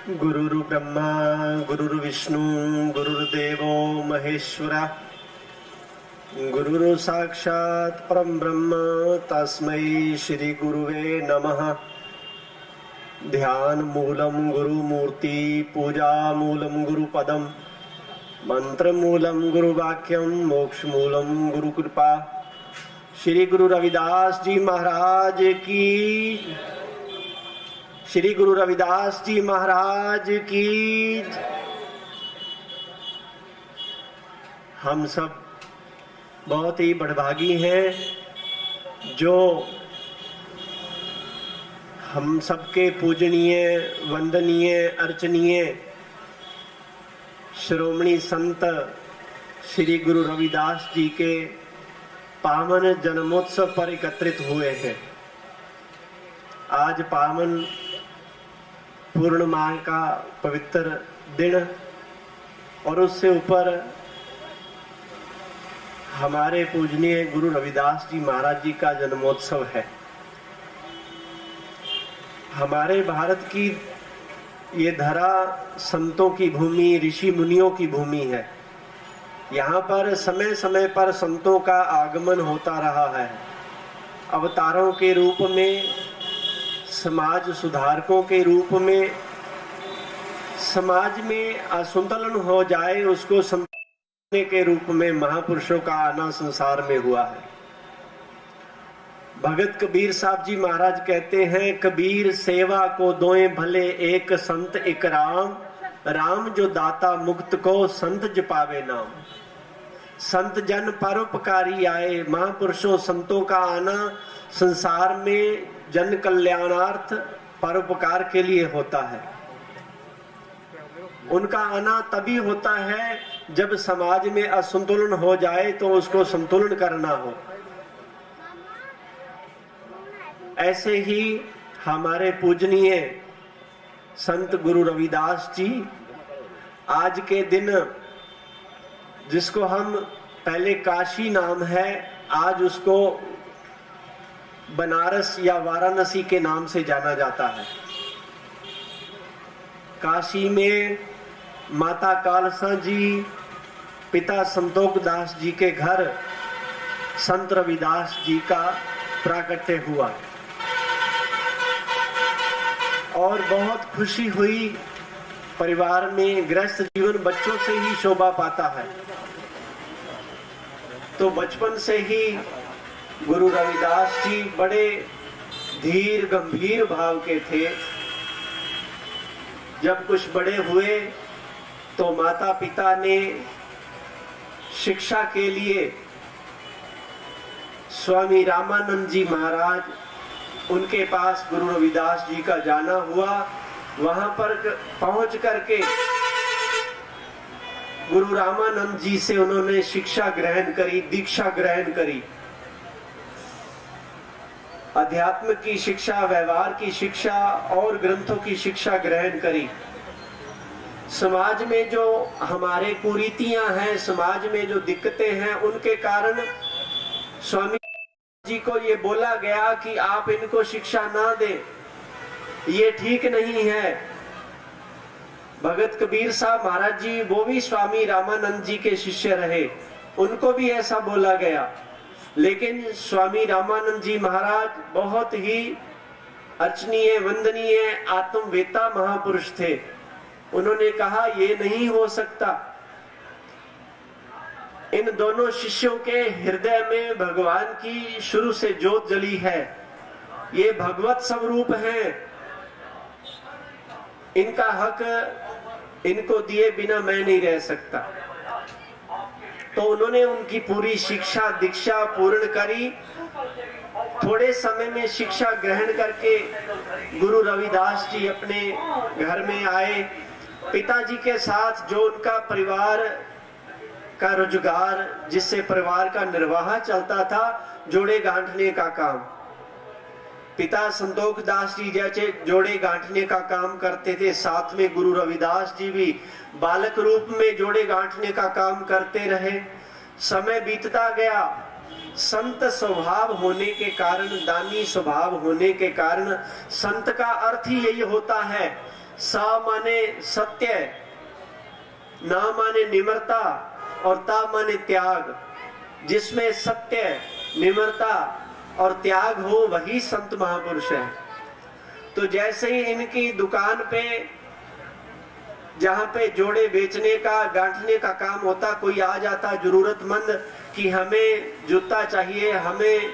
गुरुर् ब्रह्मा गुरुर्विष्णु गुरुर्देवो महेश्वरा गुरुर् साक्षात् परम ब्रह्म तस्मै श्री गुरुवे नमः। ध्यान मूलम गुरुमूर्ति पूजा मूलम गुरुपदम मंत्र मूलम गुरुवाक्यम मोक्ष मूलम गुरुकृपा। श्री गुरु रविदास जी महाराज की, श्री गुरु रविदास जी महाराज की। हम सब बहुत ही बड़भागी हैं जो हम सबके पूजनीय वंदनीय अर्चनीय श्रोमणी संत श्री गुरु रविदास जी के पावन जन्मोत्सव पर एकत्रित हुए हैं। आज पावन पूर्णिमा का पवित्र दिन और उससे ऊपर हमारे पूजनीय गुरु रविदास जी महाराज जी का जन्मोत्सव है। हमारे भारत की ये धरा संतों की भूमि, ऋषि मुनियों की भूमि है। यहाँ पर समय समय पर संतों का आगमन होता रहा है, अवतारों के रूप में, समाज सुधारकों के रूप में। समाज में असंतुलन हो जाए उसको संतुलन के रूप में महापुरुषों का आना संसार में हुआ है। भगत कबीर साहब जी महाराज कहते हैं, कबीर सेवा को दोए भले एक संत एक राम, राम जो दाता मुक्त को संत जपावे नाम। संत जन परोपकारी आए। महापुरुषों संतों का आना संसार में जन कल्याणार्थ परोपकार के लिए होता है। उनका आना तभी होता है जब समाज में असंतुलन हो जाए तो उसको संतुलन करना हो। ऐसे ही हमारे पूजनीय संत गुरु रविदास जी आज के दिन, जिसको हम पहले काशी नाम है, आज उसको बनारस या वाराणसी के नाम से जाना जाता है। काशी में माता कालसा जी, पिता संतोष दास जी के घर संत रविदास जी का प्राकट्य हुआ और बहुत खुशी हुई। परिवार में गृहस्थ जीवन बच्चों से ही शोभा पाता है। तो बचपन से ही गुरु रविदास जी बड़े धीर गंभीर भाव के थे। जब कुछ बड़े हुए तो माता पिता ने शिक्षा के लिए स्वामी रामानंद जी महाराज, उनके पास गुरु रविदास जी का जाना हुआ। वहां पर पहुंच करके गुरु रामानंद जी से उन्होंने शिक्षा ग्रहण करी, दीक्षा ग्रहण करी। अध्यात्म की शिक्षा, व्यवहार की शिक्षा और ग्रंथों की शिक्षा ग्रहण करी। समाज में जो हमारे कुरीतियां हैं, समाज में जो दिक्कतें हैं, उनके कारण स्वामी जी को ये बोला गया कि आप इनको शिक्षा ना दें, ये ठीक नहीं है। भगत कबीर साहब महाराज जी, वो भी स्वामी रामानंद जी के शिष्य रहे, उनको भी ऐसा बोला गया। लेकिन स्वामी रामानंद जी महाराज बहुत ही अर्चनीय वंदनीय आत्मवेता महापुरुष थे। उन्होंने कहा ये नहीं हो सकता। इन दोनों शिष्यों के हृदय में भगवान की शुरू से ज्योत जली है। ये भगवत स्वरूप हैं। इनका हक इनको दिए बिना मैं नहीं रह सकता। तो उन्होंने उनकी पूरी शिक्षा दीक्षा पूर्ण करी। थोड़े समय में शिक्षा ग्रहण करके गुरु रविदास जी अपने घर में आए। पिताजी के साथ जो उनका परिवार का रोजगार, जिससे परिवार का निर्वाह चलता था, जोड़े गांठने का काम। पिता संतोष दास जी जैसे जोड़े गांठने का काम करते थे, साथ में गुरु रविदास जी भी बालक रूप में जोड़े गांठने का काम करते रहे। समय बीतता गया। संत स्वभाव होने के कारण, दानी स्वभाव होने के कारण, संत का अर्थ ही यही होता है सा माने सत्य, ना माने निम्रता और ता माने त्याग। जिसमें सत्य, निम्रता और त्याग हो वही संत महापुरुष है। तो जैसे ही इनकी दुकान पे, जहां पे जोड़े बेचने का, गांठने का काम होता, कोई आ जाता जरूरतमंद कि हमें जूता चाहिए, हमें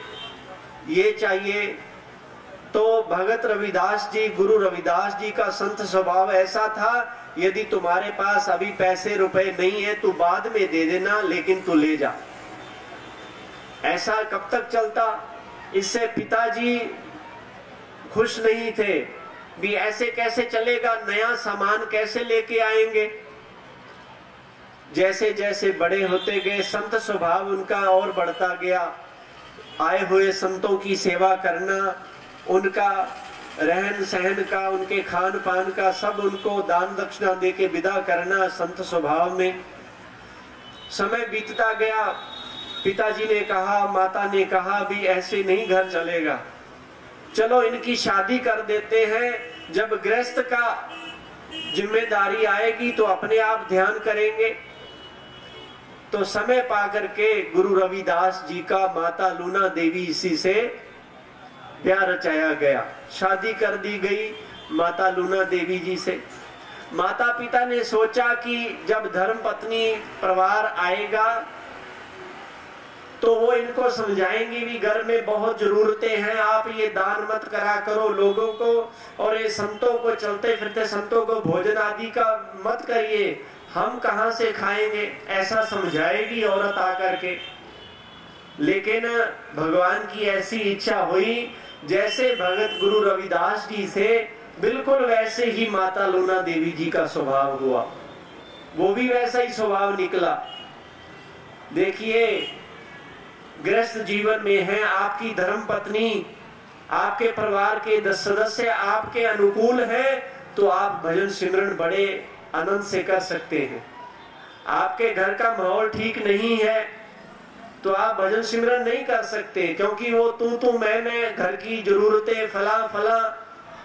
ये चाहिए, तो भगत रविदास जी, गुरु रविदास जी का संत स्वभाव ऐसा था, यदि तुम्हारे पास अभी पैसे रुपए नहीं है तो बाद में दे देना, लेकिन तू ले जा। ऐसा कब तक चलता? इससे पिताजी खुश नहीं थे भी ऐसे कैसे चलेगा, नया सामान कैसे लेके आएंगे। जैसे जैसे बड़े होते गए संत स्वभाव उनका और बढ़ता गया। आए हुए संतों की सेवा करना, उनका रहन सहन का, उनके खान पान का सब उनको दान दक्षिणा देके विदा करना संत स्वभाव में। समय बीतता गया, पिताजी ने कहा, माता ने कहा भी ऐसे नहीं घर चलेगा, चलो इनकी शादी कर देते हैं। जब गृहस्थ का जिम्मेदारी आएगी तो अपने आप ध्यान करेंगे। तो समय पा करके गुरु रविदास जी का माता लूना देवी इसी से ब्याह रचाया गया, शादी कर दी गई माता लूना देवी जी से। माता पिता ने सोचा कि जब धर्म पत्नी परिवार आएगा तो वो इनको समझाएंगे भी घर में बहुत जरूरतें हैं, आप ये दान मत करा करो लोगों को, और ये संतों को, चलते फिरते संतों को भोजन आदि का मत करिए, हम कहां से खाएंगे, ऐसा समझाएगी औरत आकर के। लेकिन भगवान की ऐसी इच्छा हुई, जैसे भगत गुरु रविदास जी से बिल्कुल वैसे ही माता लूना देवी जी का स्वभाव हुआ, वो भी वैसा ही स्वभाव निकला। देखिए, गृहस्थ जीवन में है, आपकी धर्म पत्नी, आपके परिवार के 10 सदस्य आपके अनुकूल है तो आप भजन सिमरन बड़े आनंद से कर सकते हैं। आपके घर का माहौल ठीक नहीं है तो आप भजन सिमरन नहीं कर सकते, क्योंकि वो तू मैं घर की जरूरतें, फला फला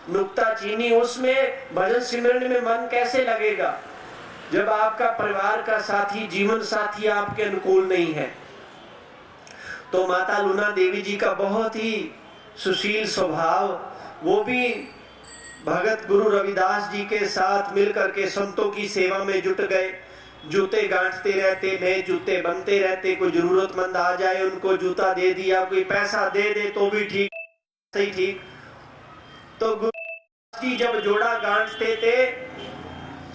नुक्ता चीनी, उसमें भजन सिमरन में मन कैसे लगेगा जब आपका परिवार का साथी, जीवन साथी आपके अनुकूल नहीं है। तो माता लूना देवी जी का बहुत ही सुशील स्वभाव, वो भी भगत गुरु रविदास जी के साथ मिलकर के संतों की सेवा में जुट गए। जूते गांठते रहते, नए जूते बनते रहते, कोई जरूरतमंद आ जाए उनको जूता दे दिया, कोई पैसा दे दे तो भी ठीक, सही ठीक। तो गुरु जी जब जोड़ा गांठते थे,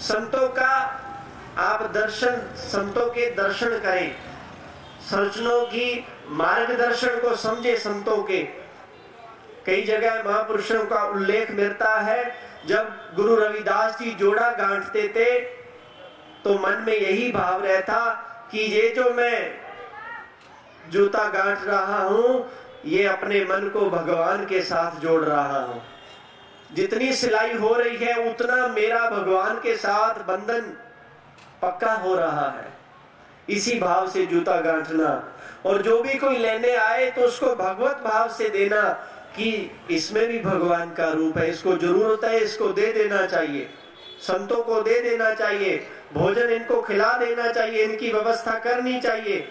संतों का आप दर्शन, संतों के दर्शन करें, संतों की मार्गदर्शन को समझे। संतों के कई जगह महापुरुषों का उल्लेख मिलता है, जब गुरु रविदास जी जोड़ा गांठते थे तो मन में यही भाव रहता कि ये जो मैं जूता गांठ रहा हूं, ये अपने मन को भगवान के साथ जोड़ रहा हूं। जितनी सिलाई हो रही है उतना मेरा भगवान के साथ बंधन पक्का हो रहा है। इसी भाव से जूता गांठना, और जो भी कोई लेने आए तो उसको भगवत भाव से देना कि इसमें भी भगवान का रूप है, इसको जरूरत है, इसको दे देना चाहिए, संतों को दे देना चाहिए, भोजन इनको खिला देना चाहिए, इनकी व्यवस्था करनी चाहिए।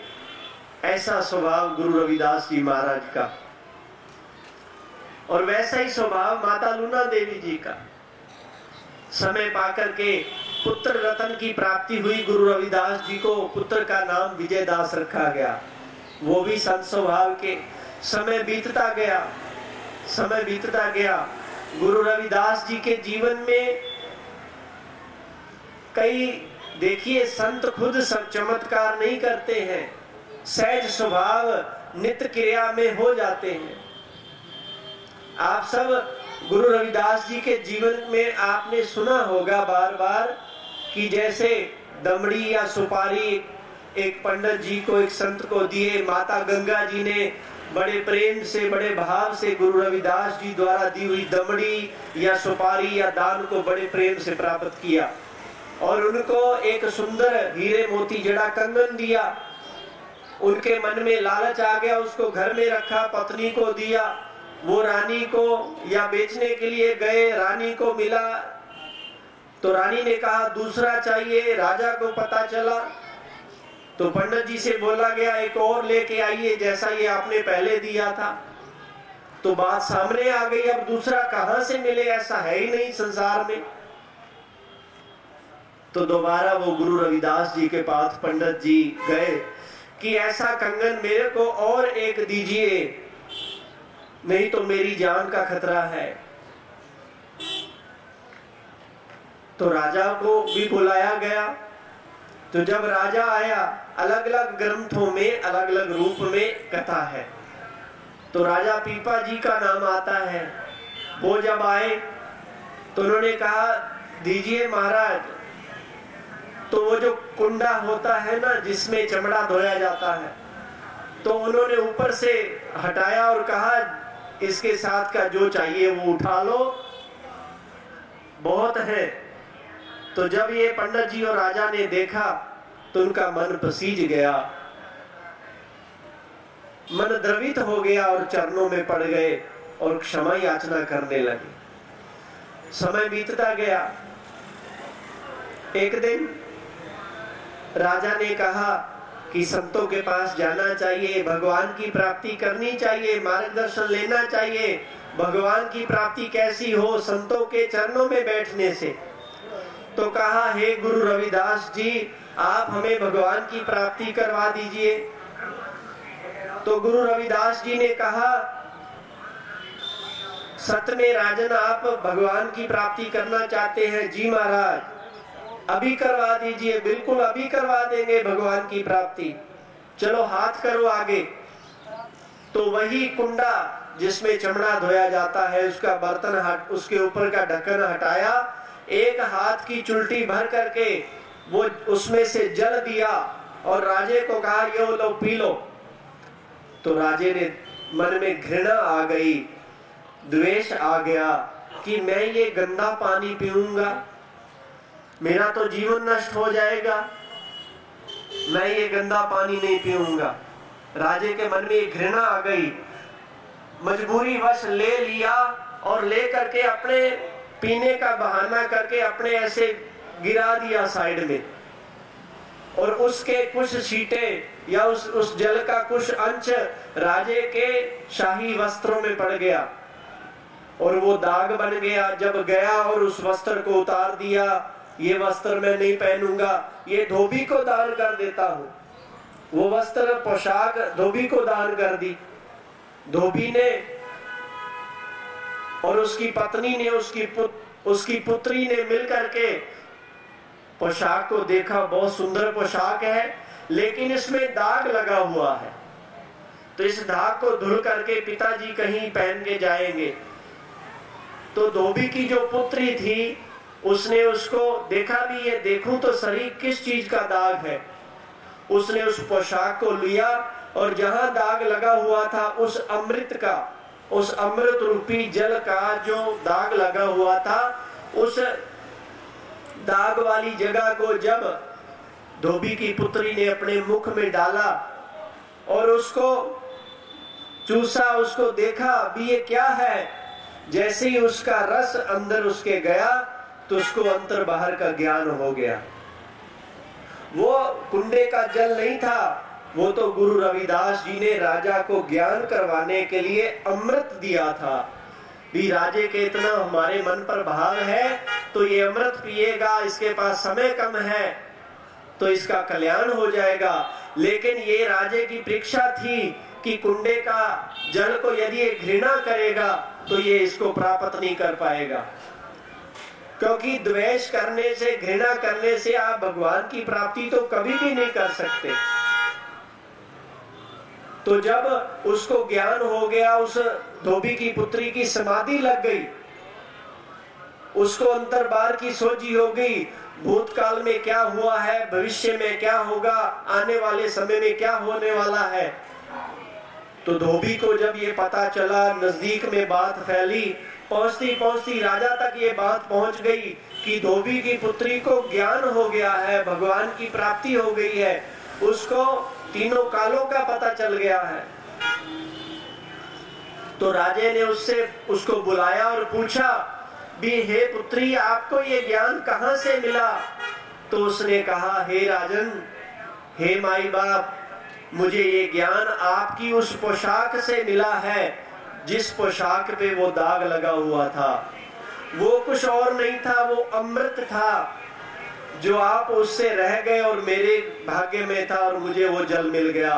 ऐसा स्वभाव गुरु रविदास जी महाराज का, और वैसा ही स्वभाव माता लूना देवी जी का। समय पाकर के पुत्र रतन की प्राप्ति हुई, गुरु रविदास जी को पुत्र का नाम विजय दास रखा गया, वो भी संत स्वभाव के। समय बीतता गया, समय बीतता गया, गुरु रविदास जी के जीवन में कई, देखिए संत खुद सब चमत्कार नहीं करते हैं, सहज स्वभाव नित्य क्रिया में हो जाते हैं। आप सब गुरु रविदास जी के जीवन में आपने सुना होगा बार बार कि जैसे दमड़ी या सुपारी एक पंडित जी को, एक संत को दिए, माता गंगा जी ने बड़े प्रेम से, बड़े भाव से गुरु रविदास जी द्वारा दी हुई दमड़ी या सुपारी या दान को बड़े प्रेम से प्राप्त किया, और उनको एक सुंदर हीरे मोती जड़ा कंगन दिया। उनके मन में लालच आ गया, उसको घर में रखा, पत्नी को दिया, वो रानी को, या बेचने के लिए गए, रानी को मिला, तो रानी ने कहा दूसरा चाहिए। राजा को पता चला तो पंडित जी से बोला गया एक और लेके आइए जैसा ये आपने पहले दिया था। तो बात सामने आ गई, अब दूसरा कहां से मिले, ऐसा है ही नहीं संसार में। तो दोबारा वो गुरु रविदास जी के पास पंडित जी गए कि ऐसा कंगन मेरे को और एक दीजिए, नहीं तो मेरी जान का खतरा है। तो राजा को भी बुलाया गया। तो जब राजा आया, अलग अलग ग्रंथों में अलग अलग रूप में कथा है। तो राजा पीपा जी का नाम आता है। वो जब आए तो उन्होंने कहा दीजिए महाराज। तो वो जो कुंडा होता है ना जिसमें चमड़ा धोया जाता है, तो उन्होंने ऊपर से हटाया और कहा इसके साथ का जो चाहिए वो उठा लो, बहुत है। तो जब ये पंडित जी और राजा ने देखा तो उनका मन पसीज गया, मन द्रवित हो गया और चरणों में पड़ गए और क्षमा याचना करने लगे। समय बीतता गया। एक दिन राजा ने कहा कि संतों के पास जाना चाहिए, भगवान की प्राप्ति करनी चाहिए, मार्गदर्शन लेना चाहिए। भगवान की प्राप्ति कैसी हो? संतों के चरणों में बैठने से। तो कहा हे गुरु रविदास जी, आप हमें भगवान की प्राप्ति करवा दीजिए। तो गुरु रविदास जी ने कहा सत में राजन, आप भगवान की प्राप्ति करना चाहते हैं? जी महाराज, अभी करवा दीजिए। बिल्कुल अभी करवा देंगे भगवान की प्राप्ति। चलो हाथ करो आगे। तो वही कुंडा जिसमें चमड़ा धोया जाता है, उसका बर्तन उसके ऊपर का ढक्कन हटाया, एक हाथ की चुल्टी भर करके वो उसमें से जल दिया और राजे को कहा ये लो पी लो। तो राजे ने मन में घृणा आ गई, द्वेष आ गया कि मैं ये गंदा पानी पीऊंगा, मेरा तो जीवन नष्ट हो जाएगा, मैं ये गंदा पानी नहीं पीऊंगा। राजे के मन में घृणा आ गई, मजबूरी वश ले लिया और ले करके अपने पीने का बहाना करके अपने ऐसे गिरा दिया साइड में, और उसके कुछ छींटे या उस जल का कुछ अंश राजे के शाही वस्त्रों में पड़ गया और वो दाग बन गया। जब गया और उस वस्त्र को उतार दिया, ये वस्त्र मैं नहीं पहनूंगा, ये धोबी को दान कर देता हूं। वो वस्त्र पोशाक धोबी को दान कर दी। धोबी ने और उसकी पत्नी ने, उसकी पुत्री ने मिलकर के पोशाक को देखा, बहुत सुंदर पोशाक है, लेकिन इसमें दाग लगा हुआ है। तो इस दाग को धुल करके पिताजी कहीं पहन के जाएंगे। तो धोबी की जो पुत्री थी उसने उसको देखा भी, ये देखूं तो सही किस चीज का दाग है। उसने उस पोशाक को लिया और जहां दाग लगा हुआ था उस अमृत का, उस अमृत रूपी जल का जो दाग लगा हुआ था, उस दाग वाली जगह को जब धोबी की पुत्री ने अपने मुख में डाला और उसको चूसा, उसको देखा भी ये क्या है, जैसे ही उसका रस अंदर उसके गया तो उसको अंतर बाहर का ज्ञान हो गया। वो कुंडे का जल नहीं था, वो तो गुरु रविदास जी ने राजा को ज्ञान करवाने के लिए अमृत दिया था। भी राजे के इतना हमारे मन पर भाव है तो ये अमृत पिएगा, इसके पास समय कम है तो इसका कल्याण हो जाएगा। लेकिन ये राजे की परीक्षा थी कि कुंडे का जल को यदि ये घृणा करेगा तो ये इसको प्राप्त नहीं कर पाएगा, क्योंकि द्वेष करने से, घृणा करने से आप भगवान की प्राप्ति तो कभी भी नहीं कर सकते। तो जब उसको ज्ञान हो गया, उस धोबी की पुत्री की समाधि लग गई, उसको अंतर्बार की सोझी हो गई, भूतकाल में क्या हुआ है, भविष्य में क्या होगा, आने वाले समय में क्या होने वाला है। तो धोबी को जब ये पता चला, नजदीक में बात फैली, पहुंचती पहुंचती राजा तक ये बात पहुंच गई कि धोबी की पुत्री को ज्ञान हो गया है, भगवान की प्राप्ति हो गई है, उसको तीनों कालों का पता चल गया है। तो राजे ने उसको बुलाया और पूछा भी हे पुत्री आपको ये ज्ञान कहां से मिला? तो उसने कहा हे राजन, हे माई बाप, मुझे ये ज्ञान आपकी उस पोशाक से मिला है जिस पोशाक पे वो दाग लगा हुआ था। वो कुछ और नहीं था, वो अमृत था जो आप उससे रह गए और मेरे भाग्य में था और मुझे वो जल मिल गया।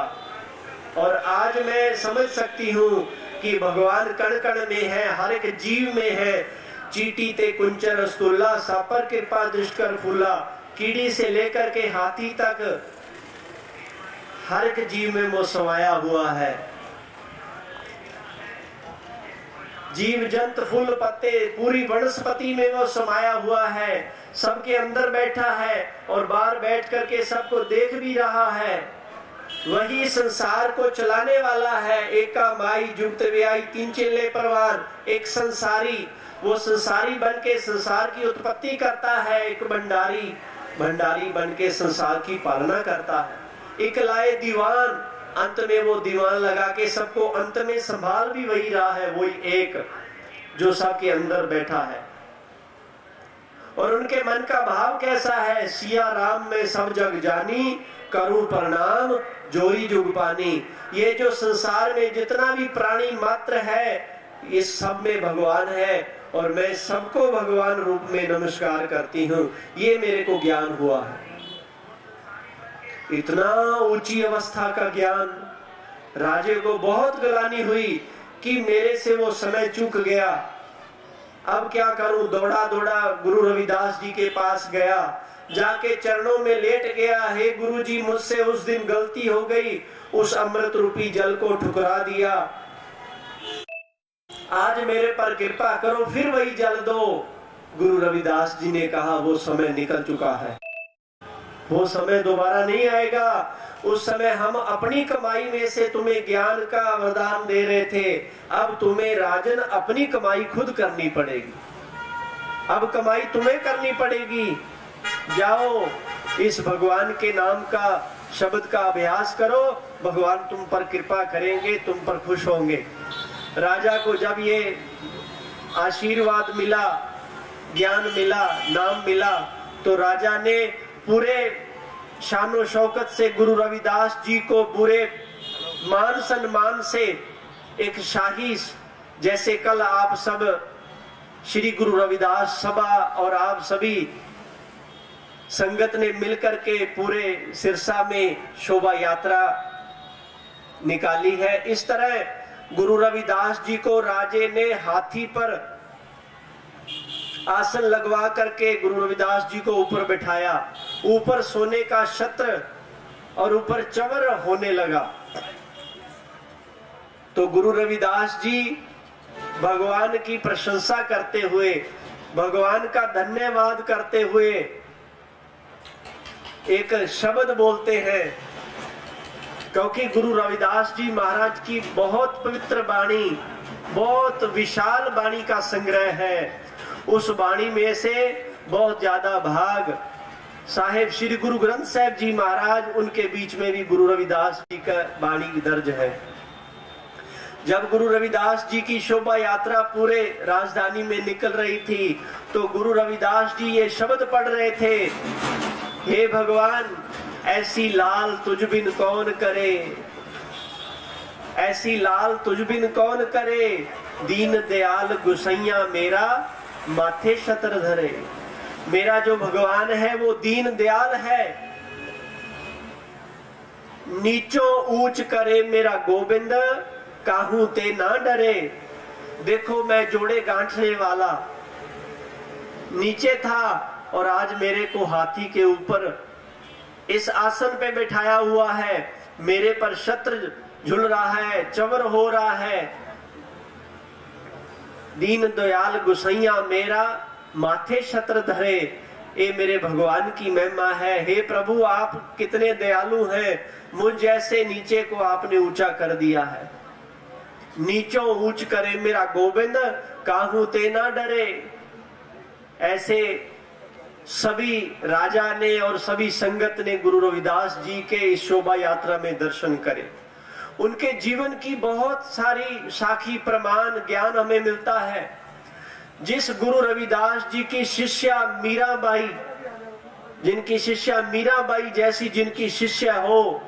और आज मैं समझ सकती हूँ कि भगवान कण कण में है, हर एक जीव में है। चीटी ते कुंचर स्तुल्ला, सापर कृपा दुष्कर फूला, कीड़ी से लेकर के हाथी तक हर एक जीव में वो समाया हुआ है। जीव जंत फूल पत्ते पूरी वनस्पति में वो समाया हुआ है, सबके अंदर बैठा है और बाहर बैठ करके सबको देख भी रहा है। वही संसार को चलाने वाला है। एका माई जुगत व्याई तीन चेले परवार, एक संसारी, वो संसारी बन के संसार की उत्पत्ति करता है। एक भंडारी, भंडारी बन के संसार की पालना करता है। एक लाए दीवान, अंत में वो दीवान लगा के सबको अंत में संभाल भी वही रहा है, वही एक जो सबके अंदर बैठा है। और उनके मन का भाव कैसा है? सिया राम में सब जग जानी, करूं प्रणाम जोरी जुग पानी। ये जो संसार में जितना भी प्राणी मात्र है, इस सब में भगवान है और मैं सबको भगवान रूप में नमस्कार करती हूँ। ये मेरे को ज्ञान हुआ है। इतना ऊंची अवस्था का ज्ञान। राजे को बहुत गलानी हुई कि मेरे से वो समय चूक गया, अब क्या करूं। दौड़ा दौड़ा गुरु रविदास जी के पास गया, जाके चरणों में लेट गया। हे गुरु जी, मुझसे उस दिन गलती हो गई, उस अमृत रूपी जल को ठुकरा दिया। आज मेरे पर कृपा करो, फिर वही जल दो। गुरु रविदास जी ने कहा वो समय निकल चुका है, वो समय दोबारा नहीं आएगा। उस समय हम अपनी कमाई में से तुम्हें ज्ञान का वरदान दे रहे थे, अब तुम्हें राजन अपनी कमाई खुद करनी पड़ेगी। अब कमाई तुम्हें करनी पड़ेगी। जाओ इस भगवान के नाम का शब्द का अभ्यास करो, भगवान तुम पर कृपा करेंगे, तुम पर खुश होंगे। राजा को जब ये आशीर्वाद मिला, ज्ञान मिला, नाम मिला, तो राजा ने पूरे शानो शौकत से गुरु रविदास जी को पूरे मान सम्मान से एक शाही, जैसे कल आप सब श्री गुरु रविदास सभा और आप सभी संगत ने मिलकर के पूरे सिरसा में शोभा यात्रा निकाली है, इस तरह गुरु रविदास जी को राजे ने हाथी पर आसन लगवा करके गुरु रविदास जी को ऊपर बिठाया। ऊपर सोने का छत्र और ऊपर चवर होने लगा। तो गुरु रविदास जी भगवान की प्रशंसा करते हुए, भगवान का धन्यवाद करते हुए एक शब्द बोलते हैं, क्योंकि गुरु रविदास जी महाराज की बहुत पवित्र वाणी, बहुत विशाल वाणी का संग्रह है। उस वाणी में से बहुत ज्यादा भाग साहेब श्री गुरु ग्रंथ साहिब जी महाराज, उनके बीच में भी गुरु रविदास जी का वाणी दर्ज है। जब गुरु रविदास जी की शोभा यात्रा पूरे राजधानी में निकल रही थी, तो गुरु रविदास जी ये शब्द पढ़ रहे थे, हे भगवान ऐसी लाल तुझ बिन कौन करे, ऐसी लाल तुझ बिन कौन करे, दीन दयाल गुसैया मेरा माथे छत्र धरे। मेरा जो भगवान है वो दीन दयाल है, नीचो ऊंच करे मेरा गोविंद, काहू ते ना डरे। देखो मैं जोड़े गांठने वाला नीचे था और आज मेरे को हाथी के ऊपर इस आसन पे बैठाया हुआ है, मेरे पर छत्र झूल रहा है, चवर हो रहा है। दीन दयाल गुसैया मेरा माथे छत्र धरे। ये मेरे भगवान की महिमा है। हे प्रभु आप कितने दयालु हैं, मुझ जैसे नीचे को आपने ऊंचा कर दिया है। नीचो ऊंच करे मेरा गोविंद, काहू ते ना डरे। ऐसे सभी राजा ने और सभी संगत ने गुरु रविदास जी के इस शोभा यात्रा में दर्शन करे। उनके जीवन की बहुत सारी साखी प्रमाण ज्ञान हमें मिलता है। जिस गुरु रविदास जी की शिष्या मीराबाई, जिनकी शिष्या मीराबाई जैसी जिनकी शिष्या हो,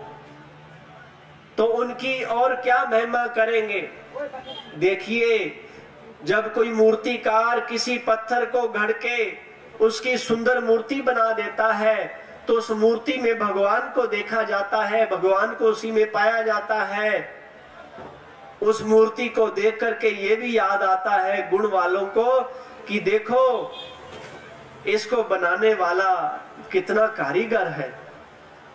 तो उनकी और क्या महिमा करेंगे। देखिए, जब कोई मूर्तिकार किसी पत्थर को घड़ के उसकी सुंदर मूर्ति बना देता है, तो उस मूर्ति में भगवान को देखा जाता है, भगवान को उसी में पाया जाता है। उस मूर्ति को देख करके ये भी याद आता है गुण वालों को कि देखो इसको बनाने वाला कितना कारीगर है,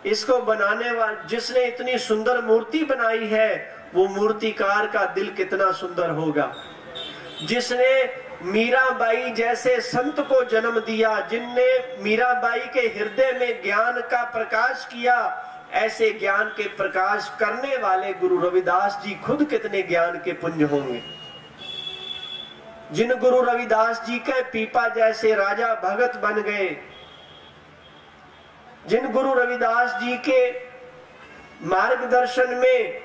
इसको बनाने वाला जिसने इतनी सुंदर मूर्ति बनाई है वो मूर्तिकार का दिल कितना सुंदर होगा। जिसने मीराबाई जैसे संत को जन्म दिया, जिनने मीराबाई के हृदय में ज्ञान का प्रकाश किया, ऐसे ज्ञान के प्रकाश करने वाले गुरु रविदास जी खुद कितने ज्ञान के पुंज होंगे। जिन गुरु रविदास जी के पीपा जैसे राजा भगत बन गए, जिन गुरु रविदास जी के मार्गदर्शन में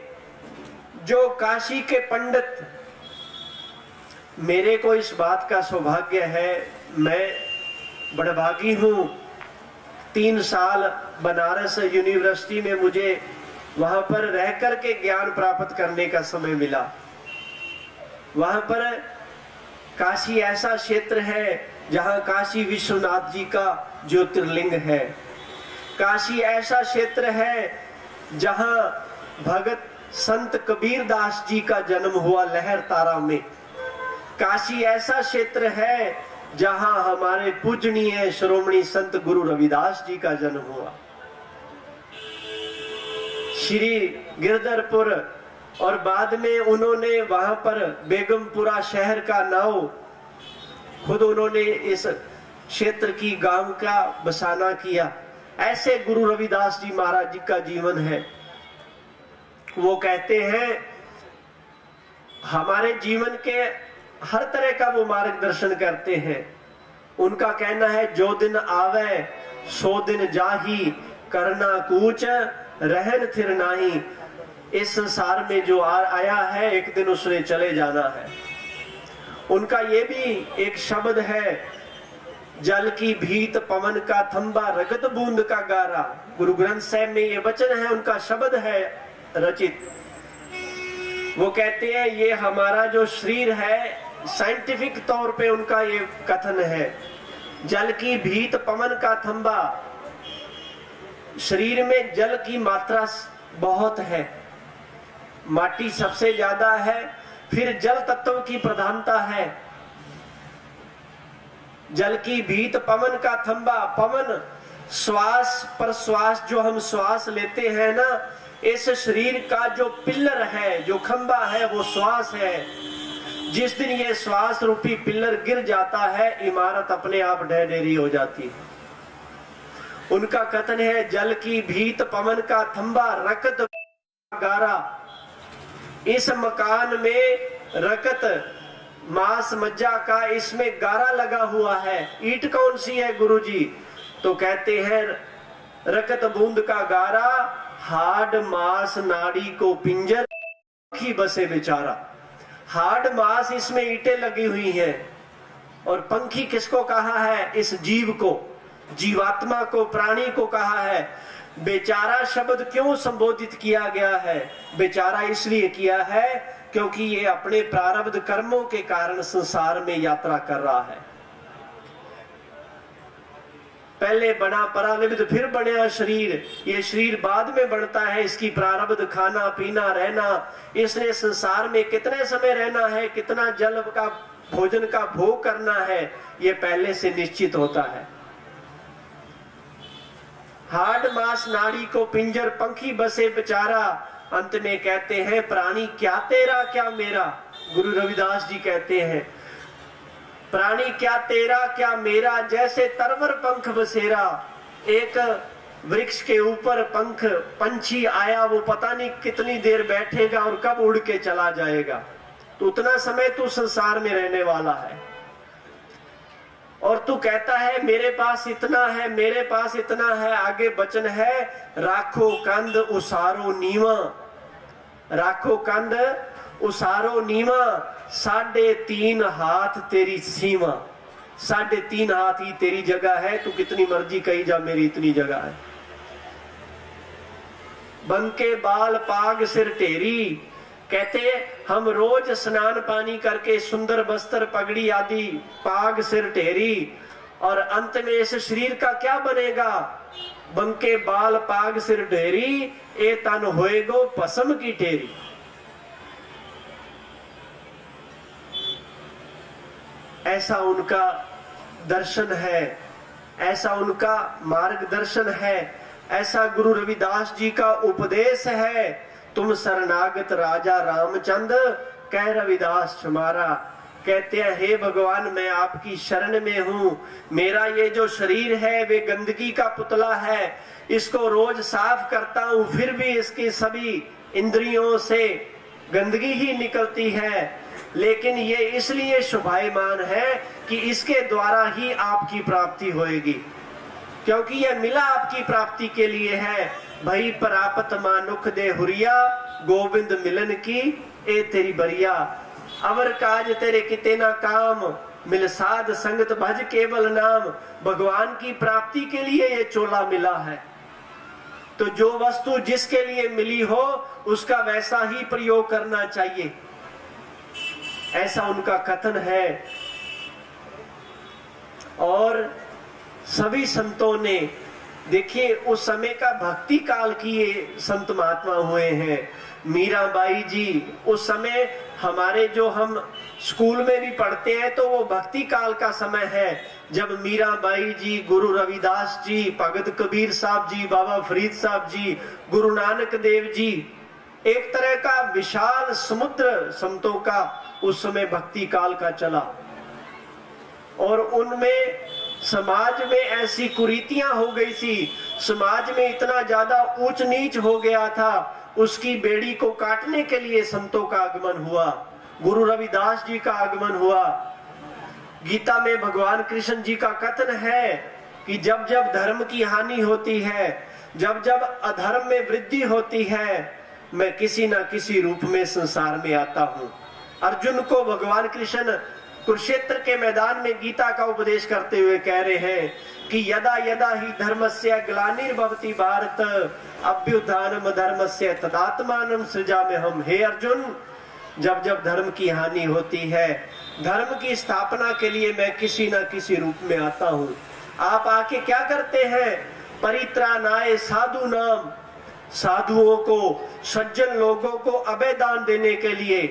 जो काशी के पंडित, मेरे को इस बात का सौभाग्य है, मैं बड़भागी हूं, 3 साल बनारस यूनिवर्सिटी में मुझे वहां पर रह करके ज्ञान प्राप्त करने का समय मिला। वहां पर काशी ऐसा क्षेत्र है जहां काशी विश्वनाथ जी का ज्योतिर्लिंग है। काशी ऐसा क्षेत्र है जहां भगत संत कबीर दास जी का जन्म हुआ लहर तारा में। काशी ऐसा क्षेत्र है जहां हमारे पूजनीय श्रोमणी संत गुरु रविदास जी का जन्म हुआ। श्री गिरधरपुर और बाद में उन्होंने वहां पर बेगमपुरा शहर का नाम खुद उन्होंने इस क्षेत्र की गांव का बसाना किया। ऐसे गुरु रविदास जी महाराज जी का जीवन है। वो कहते हैं हमारे जीवन के हर तरह का वो मार्गदर्शन करते हैं। उनका कहना है जो दिन आवे सो दिन जाही, करना कूच रहन थिर नाही। इस संसार में जो आया है एक दिन उसने चले जाना है। उनका ये भी एक शब्द है, जल की भीत पवन का थंबा रगत बूंद का गारा। गुरु ग्रंथ साहिब में ये वचन है, उनका शब्द है रचित। वो कहते हैं ये हमारा जो शरीर है, साइंटिफिक तौर पे उनका ये कथन है, जल की भीत पवन का थंबा। शरीर में जल की मात्रा बहुत है, माटी सबसे ज्यादा है, फिर जल तत्व की प्रधानता है। जल की भीत पवन का थंबा। पवन श्वास प्रश्वास जो हम श्वास लेते हैं ना, इस शरीर का जो पिल्लर है, जो खंबा है, वो श्वास है। जिस दिन ये श्वास रूपी पिल्लर गिर जाता है, इमारत अपने आप ढहढेरी हो जाती है। उनका कथन है जल की भीत पवन का थंबा रकत गारा। इस मकान में रकत मांस मज्जा का इसमें गारा लगा हुआ है। ईंट कौन सी है गुरुजी? तो कहते हैं रकत बूंद का गारा, हाड मांस नाड़ी को पिंजर की बसे बेचारा। हाड मांस इसमें ईंटें लगी हुई हैं। और पंखी किसको कहा है? इस जीव को, जीवात्मा को, प्राणी को कहा है। बेचारा शब्द क्यों संबोधित किया गया है? बेचारा इसलिए किया है क्योंकि ये अपने प्रारब्ध कर्मों के कारण संसार में यात्रा कर रहा है। पहले बना परानिब्ध, फिर बना शरीर। ये शरीर बाद में बढ़ता है। इसकी प्रारब्ध खाना पीना रहना, इसने संसार में कितने समय रहना है, कितना जल का भोजन का भोग करना है, ये पहले से निश्चित होता है। हाड मांस नाड़ी को पिंजर पंखी बसे बेचारा। अंत में कहते हैं प्राणी क्या तेरा क्या मेरा। गुरु रविदास जी कहते हैं प्राणी क्या तेरा क्या मेरा, जैसे तरवर पंख बसेरा। एक वृक्ष के ऊपर पंख पंछी आया, वो पता नहीं कितनी देर बैठेगा और कब उड़ के चला जाएगा। तो उतना समय तू संसार में रहने वाला है और तू कहता है मेरे पास इतना है, मेरे पास इतना है। आगे वचन है राखो कंद उसारो नीवा। राखो कंद उसारो नीवा। 3.5 हाथ तेरी सीमा, 3.5 हाथ ही तेरी जगह है, तू कितनी मर्जी कही जा, मेरी इतनी जगह है। बंके बाल पाग सिर टेरी, कहते हम रोज स्नान पानी करके सुंदर वस्त्र पगड़ी आदि पाग सिर टेरी, और अंत में इस शरीर का क्या बनेगा? बंके बाल पाग सिर ढेरी, ए तन होएगो पसम की ढेरी। ऐसा उनका दर्शन है, ऐसा उनका मार्गदर्शन है, ऐसा गुरु रविदास जी का उपदेश है। तुम शरणागत राजा रामचंद, कह रविदास तुम्हारा। कहते हैं हे भगवान, मैं आपकी शरण में हूं। मेरा ये जो शरीर है वे गंदगी का पुतला है, इसको रोज साफ करता हूं, फिर भी इसकी सभी इंद्रियों से गंदगी ही निकलती है। लेकिन ये इसलिए शोभायमान है कि इसके द्वारा ही आपकी प्राप्ति होएगी, क्योंकि यह मिला आपकी प्राप्ति के लिए है। भई प्राप्त मानुख दे हुरिया, गोविंद मिलन की ए तेरी बरिया। अवर काज तेरे किते ना काम, मिल साध संगत भज केवल नाम। भगवान की प्राप्ति के लिए ये चोला मिला है, तो जो वस्तु जिसके लिए मिली हो उसका वैसा ही प्रयोग करना चाहिए, ऐसा उनका कथन है। और सभी संतों ने, देखिए उस समय का भक्ति काल की ये संत महात्मा हुए हैं। मीराबाई जी, उस समय हमारे जो हम स्कूल में भी पढ़ते हैं तो वो भक्ति काल का समय है, जब मीराबाई जी, गुरु रविदास जी, भगत कबीर साहब जी, बाबा फरीद साहब जी, गुरु नानक देव जी, एक तरह का विशाल समुद्र संतों का उस समय भक्ति काल का चला। और उनमें समाज में ऐसी कुरीतियां हो गई थी, समाज में इतना ज्यादा ऊंच नीच हो गया था, उसकी बेड़ी को काटने के लिए संतों का आगमन हुआ, गुरु रविदास जी का आगमन हुआ। गीता में भगवान कृष्ण जी का कथन है कि जब जब धर्म की हानि होती है, जब जब अधर्म में वृद्धि होती है, मैं किसी ना किसी रूप में संसार में आता हूं। अर्जुन को भगवान कृष्ण कुरुक्षेत्र के मैदान में गीता का उपदेश करते हुए कह रहे हैं कि यदा यदा ही धर्मस्य ग्लानिर्भवति भारत, अभ्युत्थानम धर्मस्य तदात्मानं सृजाम्यहम्। हे अर्जुन, जब जब धर्म की हानि होती है, धर्म की स्थापना के लिए मैं किसी न किसी रूप में आता हूँ। आप आके क्या करते हैं? परित्राणाय साधु नाम, साधुओं को, सज्जन लोगों को अभय दान देने के लिए।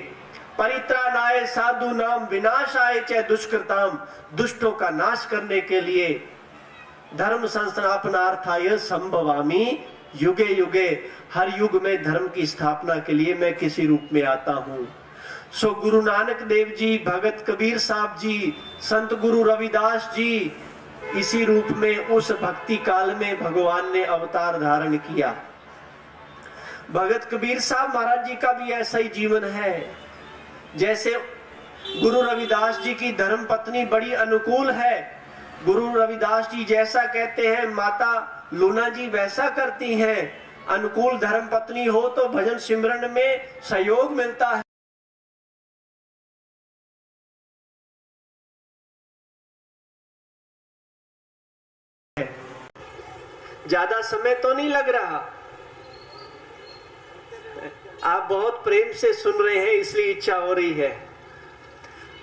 परित्राणाय साधु नाम विनाशाय च दुष्कृताम, दुष्टों का नाश करने के लिए। धर्म संस्थापनार्थाय संभवामि युगे युगे, हर युग में धर्म की स्थापना के लिए मैं किसी रूप में आता हूँ। सो गुरु नानक देव जी, भगत कबीर साहब जी, संत गुरु रविदास जी, इसी रूप में उस भक्ति काल में भगवान ने अवतार धारण किया। भगत कबीर साहब महाराज जी का भी ऐसा ही जीवन है। जैसे गुरु रविदास जी की धर्म पत्नी बड़ी अनुकूल है, गुरु रविदास जी जैसा कहते हैं माता लूना जी वैसा करती हैं। अनुकूल धर्म पत्नी हो तो भजन सिमरन में सहयोग मिलता है। ज्यादा समय तो नहीं लग रहा, आप बहुत प्रेम से सुन रहे हैं इसलिए इच्छा हो रही है।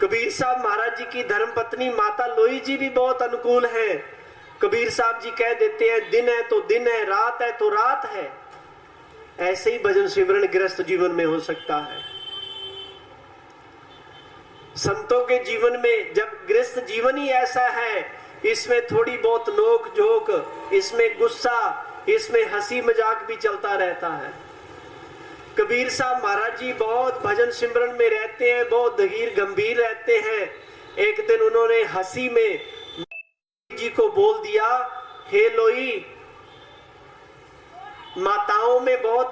कबीर साहब महाराज जी की धर्म पत्नी माता लोई जी भी बहुत अनुकूल है। कबीर साहब जी कह देते हैं दिन है तो दिन है, रात है तो रात है। ऐसे ही भजन सिमरन गृहस्थ जीवन में हो सकता है। संतों के जीवन में जब गृहस्थ जीवन ही ऐसा है, इसमें थोड़ी बहुत नोक झोंक, इसमें गुस्सा, इसमें हंसी मजाक भी चलता रहता है। कबीर साहब महाराज जी बहुत भजन सिमरन में रहते हैं, बहुत धीर गंभीर रहते हैं। एक दिन उन्होंने हंसी में जी को बोल दिया, हे लोई, माताओं में बहुत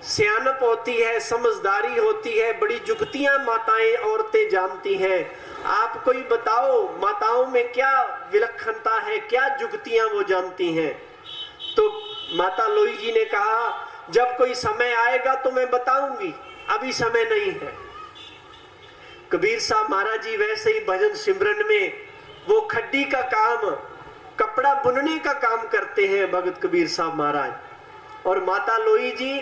सियानप होती है, समझदारी होती है, बड़ी जुगतियां माताएं औरतें जानती हैं। आप कोई बताओ माताओं में क्या विलक्षणता है, क्या जुगतियां वो जानती हैं। तो माता लोई जी ने कहा, जब कोई समय आएगा तो मैं बताऊंगी, अभी समय नहीं है। कबीर साहब महाराज जी वैसे ही भजन सिमरन में वो खड्डी का काम, कपड़ा बुनने का काम करते हैं भगत कबीर साहब महाराज। और माता लोई जी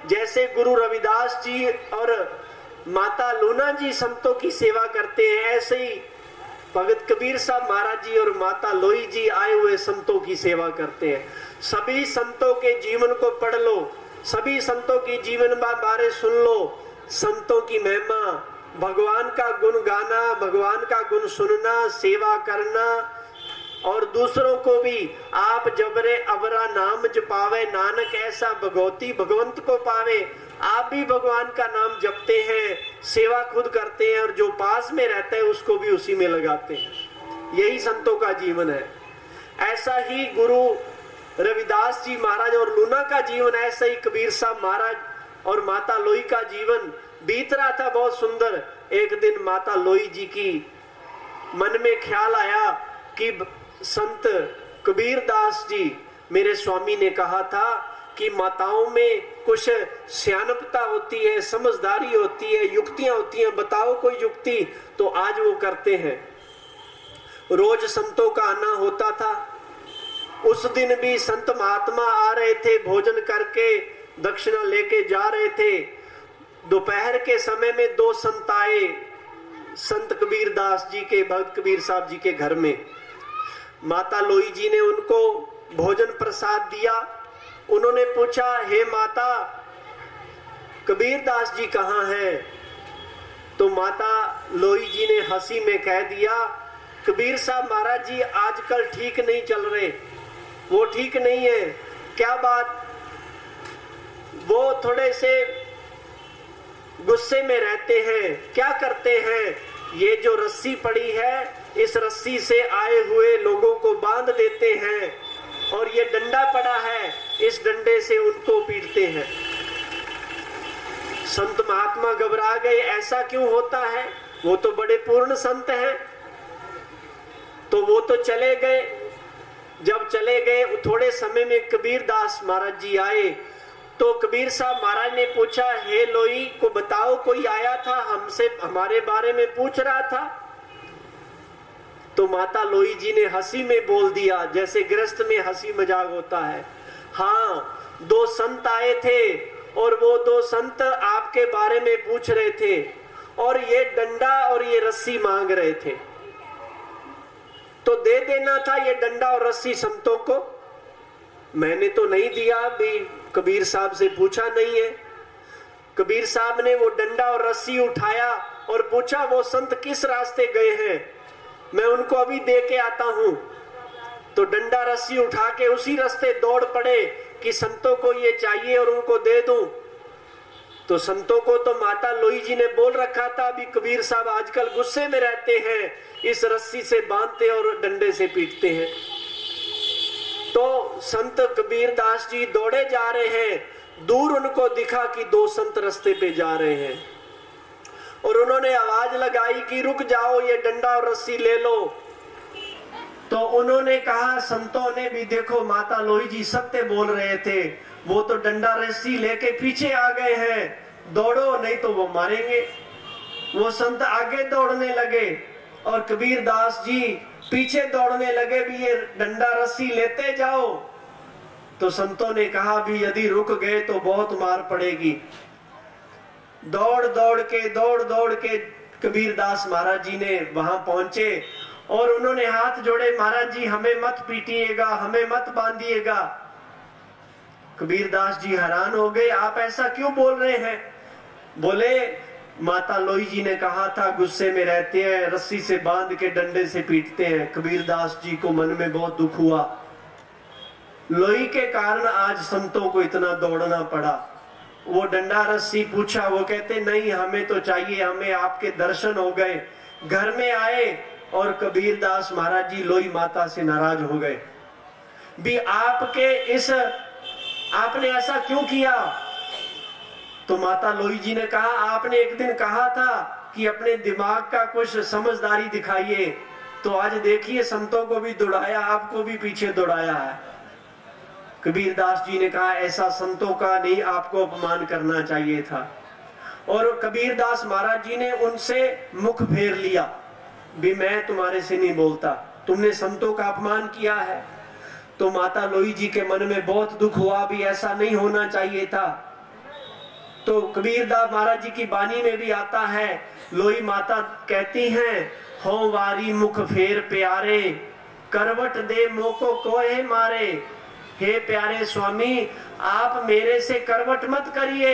जैसे गुरु रविदास जी और माता लूना जी संतों की सेवा करते हैं, ऐसे ही भगत कबीर साहब महाराज जी और माता लोई जी आए हुए संतों की सेवा करते हैं। सभी संतों के जीवन को पढ़ लो, सभी संतों की जीवन बारे सुन लो। संतों की महिमा, भगवान का गुण गाना, भगवान का गुण सुनना, सेवा करना और दूसरों को भी आप जबरे अवरा नाम जपावे नानक ऐसा भगवती भगवंत को पावे। आप भी भगवान का नाम जपते हैं, सेवा खुद करते हैं और जो पास में रहता है उसको भी उसी में लगाते हैं। यही संतों का जीवन है। ऐसा ही गुरु रविदास जी महाराज और लूना का जीवन, ऐसा ही कबीर साहब महाराज और माता लोई का जीवन बीत रहा था बहुत सुंदर। एक दिन माता लोई जी की मन में ख्याल आया कि संत कबीर दास जी, मेरे स्वामी ने कहा था कि माताओं में कुछ सियानपता होती है, समझदारी होती है, युक्तियां होती हैं, बताओ कोई युक्ति। तो आज वो करते हैं। रोज संतों का आना होता था। उस दिन भी संत महात्मा आ रहे थे, भोजन करके दक्षिणा लेके जा रहे थे। दोपहर के समय में दो संत आए संत कबीर दास जी के, भक्त कबीर साहब जी के घर में। माता लोई जी ने उनको भोजन प्रसाद दिया। उन्होंने पूछा, हे माता कबीर दास जी कहाँ हैं? तो माता लोई जी ने हंसी में कह दिया, कबीर साहब महाराज जी आजकल ठीक नहीं चल रहे, वो ठीक नहीं है। क्या बात? वो थोड़े से गुस्से में रहते हैं। क्या करते हैं? ये जो रस्सी पड़ी है, इस रस्सी से आए हुए लोगों को बांध देते हैं और ये डंडा पड़ा है, इस डंडे से उनको पीटते हैं। संत महात्मा घबरा गए, ऐसा क्यों होता है? वो तो बड़े पूर्ण संत हैं। तो वो तो चले गए। जब चले गए थोड़े समय में कबीर दास महाराज जी आए। तो कबीर साहब महाराज ने पूछा, हे लोई को बताओ, कोई आया था हमसे, हमारे बारे में पूछ रहा था? तो माता लोई जी ने हंसी में बोल दिया, जैसे गृहस्थ में हंसी मजाक होता है, हाँ दो संत आए थे और वो दो संत आपके बारे में पूछ रहे थे और ये डंडा और ये रस्सी मांग रहे थे, तो दे देना था ये डंडा और रस्सी संतों को। मैंने तो नहीं दिया, भी कबीर साहब से पूछा नहीं है। कबीर साहब ने वो डंडा और रस्सी उठाया और पूछा, वो संत किस रास्ते गए हैं, मैं उनको अभी दे के आता हूं। तो डंडा रस्सी उठा के उसी रास्ते दौड़ पड़े कि संतों को ये चाहिए और उनको दे दूं। तो संतों को तो माता लोई जी ने बोल रखा था, अभी कबीर साहब आजकल गुस्से में रहते हैं, इस रस्सी से बांधते और डंडे से पीटते हैं। तो संत कबीर दास जी दौड़े जा रहे हैं। दूर उनको दिखा कि दो संत रास्ते पे जा रहे हैं और उन्होंने आवाज लगाई कि रुक जाओ, ये डंडा और रस्सी ले लो। तो उन्होंने कहा, संतों ने भी देखो माता लोई जी सत्य बोल रहे थे, वो तो डंडा रस्सी लेके पीछे आ गए हैं, दौड़ो नहीं तो वो मारेंगे। वो संत आगे दौड़ने लगे और कबीर दास जी पीछे दौड़ने लगे, भी ये डंडा रस्सी लेते जाओ। तो संतों ने कहा, भी यदि रुक गए तो बहुत मार पड़ेगी। दौड़ दौड़ के कबीर दास महाराज जी ने वहां पहुंचे और उन्होंने हाथ जोड़े, महाराज जी हमें मत पीटिएगा, हमें मत बांधिएगा। कबीर दास जी हैरान हो गए, आप ऐसा क्यों बोल रहे हैं? बोले, माता लोई जी ने कहा था गुस्से में रहते हैं, रस्सी से बांध के डंडे से पीटते हैं। कबीर दास जी को मन में बहुत दुख हुआ। लोई के कारण आज संतों को इतना दौड़ना पड़ा। वो डंडा रस्सी पूछा, वो कहते नहीं हमें तो चाहिए, हमें आपके दर्शन हो गए। घर में आए और कबीर दास महाराज जी लोई माता से नाराज हो गए, भी आपने ऐसा क्यों किया? तो माता लोई जी ने कहा, आपने एक दिन कहा था कि अपने दिमाग का कुछ समझदारी दिखाइए, तो आज देखिए संतों को भी दौड़ाया, आपको भी पीछे दौड़ाया है। कबीर दास जी ने कहा, ऐसा संतों का नहीं, आपको अपमान करना चाहिए था। और कबीरदास महाराज जी ने उनसे मुख फेर लिया, भी मैं तुम्हारे से नहीं बोलता, तुमने संतों का अपमान किया है। तो माता लोई जी के मन में बहुत दुख हुआ, भी ऐसा नहीं होना चाहिए था। तो कबीरदास महाराज जी की बानी में भी आता है, लोई माता कहती हैं, हो वारी मुख फेर प्यारे, करवट दे मोको कोहे मारे। हे प्यारे स्वामी, आप मेरे से करवट मत करिए,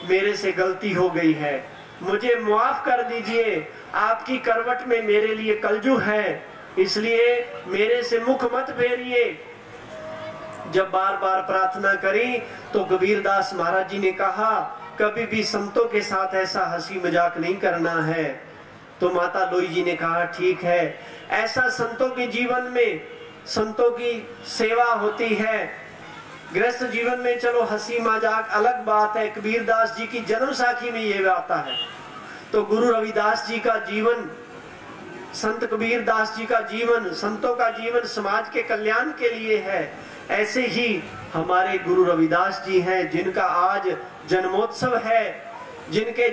मेरे से गलती हो गई है, मुझे माफ कर दीजिए। आपकी करवट में मेरे लिए कलजुग है, इसलिए मेरे से मुख मत फेरिए। जब बार बार प्रार्थना करी तो कबीरदास महाराज जी ने कहा, कभी भी संतों के साथ ऐसा हंसी मजाक नहीं करना है। तो माता लोई जी ने कहा, ठीक है, ऐसा संतों के जीवन में संतों की सेवा होती है। गृहस्थ जीवन में चलो हंसी मजाक अलग बात है, कबीरदास जी की जन्म साखी में ये आता है। तो गुरु रविदास जी का जीवन, संत कबीरदास जी का जीवन, संतों का जीवन समाज के कल्याण के लिए है। ऐसे ही हमारे गुरु रविदास जी हैं, जिनका आज जन्मोत्सव है, जिनके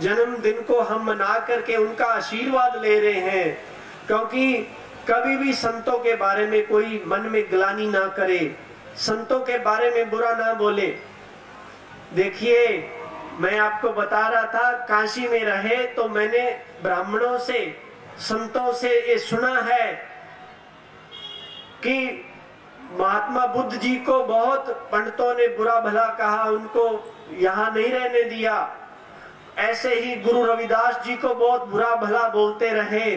जन्मदिन को हम मना करके उनका आशीर्वाद ले रहे हैं। क्योंकि कभी भी संतों के बारे में कोई मन में ग्लानि ना करे, संतों के बारे में बुरा ना बोले। देखिए, मैं आपको बता रहा था, काशी में रहे तो मैंने ब्राह्मणों से, संतों से ये सुना है कि महात्मा बुद्ध जी को बहुत पंडितों ने बुरा भला कहा, उनको यहाँ नहीं रहने दिया। ऐसे ही गुरु रविदास जी को बहुत बुरा भला बोलते रहे,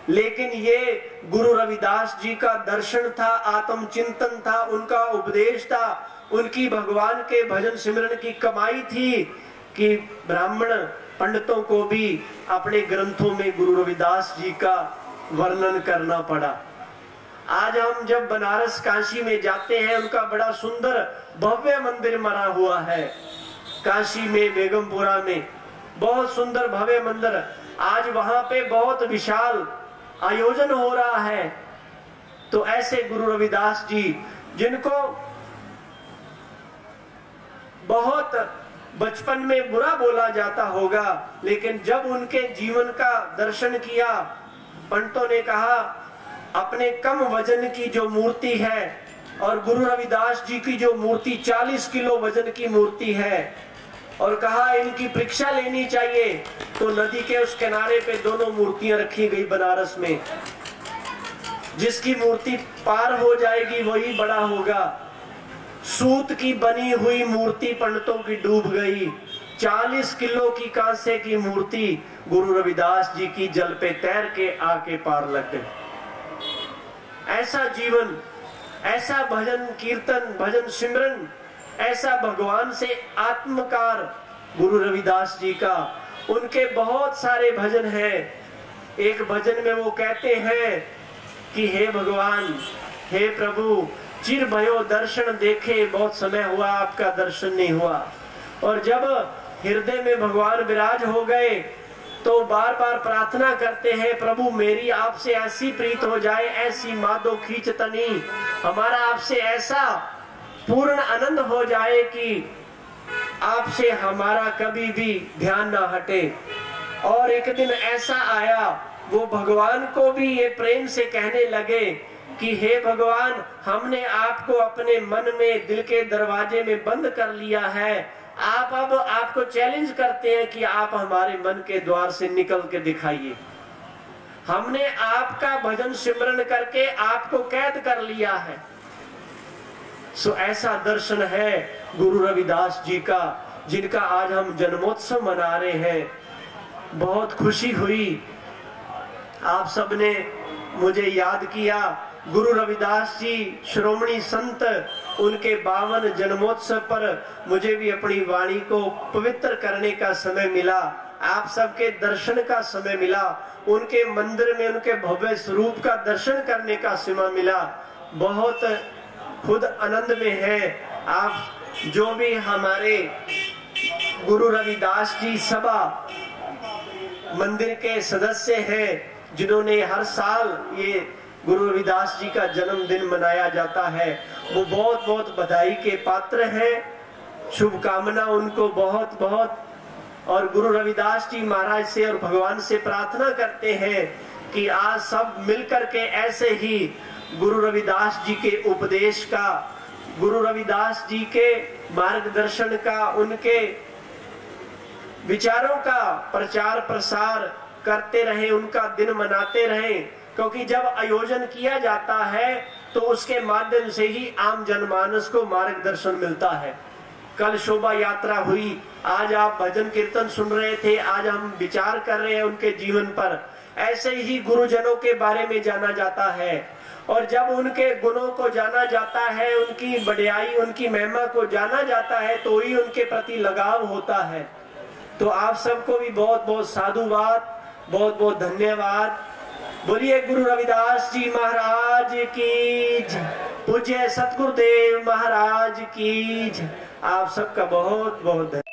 लेकिन ये गुरु रविदास जी का दर्शन था, आत्मचिंतन था, उनका उपदेश था, उनकी भगवान के भजन सिमरन की कमाई थी कि ब्राह्मण पंडितों को भी अपने ग्रंथों में गुरु रविदास जी का वर्णन करना पड़ा। आज हम जब बनारस काशी में जाते हैं, उनका बड़ा सुंदर भव्य मंदिर बना हुआ है। काशी में बेगमपुरा में बहुत सुंदर भव्य मंदिर, आज वहां पे बहुत विशाल आयोजन हो रहा है। तो ऐसे गुरु रविदास जी, जिनको बहुत बचपन में बुरा बोला जाता होगा, लेकिन जब उनके जीवन का दर्शन किया, पंडितों ने कहा अपने कम वजन की जो मूर्ति है और गुरु रविदास जी की जो मूर्ति 40 किलो वजन की मूर्ति है, और कहा इनकी परीक्षा लेनी चाहिए। तो नदी के उस किनारे पे दोनों मूर्तियां रखी गई बनारस में, जिसकी मूर्ति पार हो जाएगी वही बड़ा होगा। सूत की बनी हुई मूर्ति पंडितों की डूब गई, 40 किलो की कांसे की मूर्ति गुरु रविदास जी की जल पे तैर के आके पार लग गई। ऐसा जीवन, ऐसा भजन कीर्तन, भजन सिमरन, ऐसा भगवान से आत्मकार गुरु रविदास जी का। उनके बहुत सारे भजन हैं। एक भजन में वो कहते हैं कि हे भगवान, हे प्रभु, चिर भयो दर्शन देखे, बहुत समय हुआ आपका दर्शन नहीं हुआ। और जब हृदय में भगवान विराज हो गए तो बार बार प्रार्थना करते हैं, प्रभु मेरी आपसे ऐसी प्रीत हो जाए, ऐसी माधो खींच तनी, हमारा आपसे ऐसा पूर्ण आनंद हो जाए कि आपसे हमारा कभी भी ध्यान ना हटे। और एक दिन ऐसा आया, वो भगवान को भी ये प्रेम से कहने लगे कि हे भगवान, हमने आपको अपने मन में, दिल के दरवाजे में बंद कर लिया है, आप अब आपको चैलेंज करते हैं कि आप हमारे मन के द्वार से निकल के दिखाइए। हमने आपका भजन सिमरन करके आपको कैद कर लिया है। सो ऐसा दर्शन है गुरु रविदास जी का, जिनका आज हम जन्मोत्सव मना रहे हैं। बहुत खुशी हुई, आप सबने मुझे याद किया। गुरु रविदास जी श्रोमणी संत, उनके 52 जन्मोत्सव पर मुझे भी अपनी वाणी को पवित्र करने का समय मिला, आप सबके दर्शन का समय मिला, उनके मंदिर में उनके भव्य स्वरूप का दर्शन करने का समय मिला। बहुत खुद आनंद में है। आप जो भी हमारे गुरु रविदास जी सभा मंदिर के सदस्य हैं, जिन्होंने हर साल ये गुरु रविदास जी का जन्मदिन मनाया जाता है, वो बहुत बहुत बधाई के पात्र हैं। शुभकामना उनको बहुत बहुत और गुरु रविदास जी महाराज से और भगवान से प्रार्थना करते हैं कि आज सब मिलकर के ऐसे ही गुरु रविदास जी के उपदेश का, गुरु रविदास जी के मार्गदर्शन का, उनके विचारों का प्रचार प्रसार करते रहें, उनका दिन मनाते रहें। क्योंकि जब आयोजन किया जाता है तो उसके माध्यम से ही आम जनमानस को मार्गदर्शन मिलता है। कल शोभा यात्रा हुई, आज आप भजन कीर्तन सुन रहे थे, आज हम विचार कर रहे हैं उनके जीवन पर। ऐसे ही गुरुजनों के बारे में जाना जाता है, और जब उनके गुणों को जाना जाता है, उनकी बढ़ाई, उनकी महिमा को जाना जाता है, तो ही उनके प्रति लगाव होता है। तो आप सबको भी बहुत बहुत साधुवाद, बहुत बहुत धन्यवाद। बोलिए गुरु रविदास जी महाराज की जय, पूज्य सतगुरुदेव महाराज की जय। आप सबका बहुत बहुत धन्यवाद।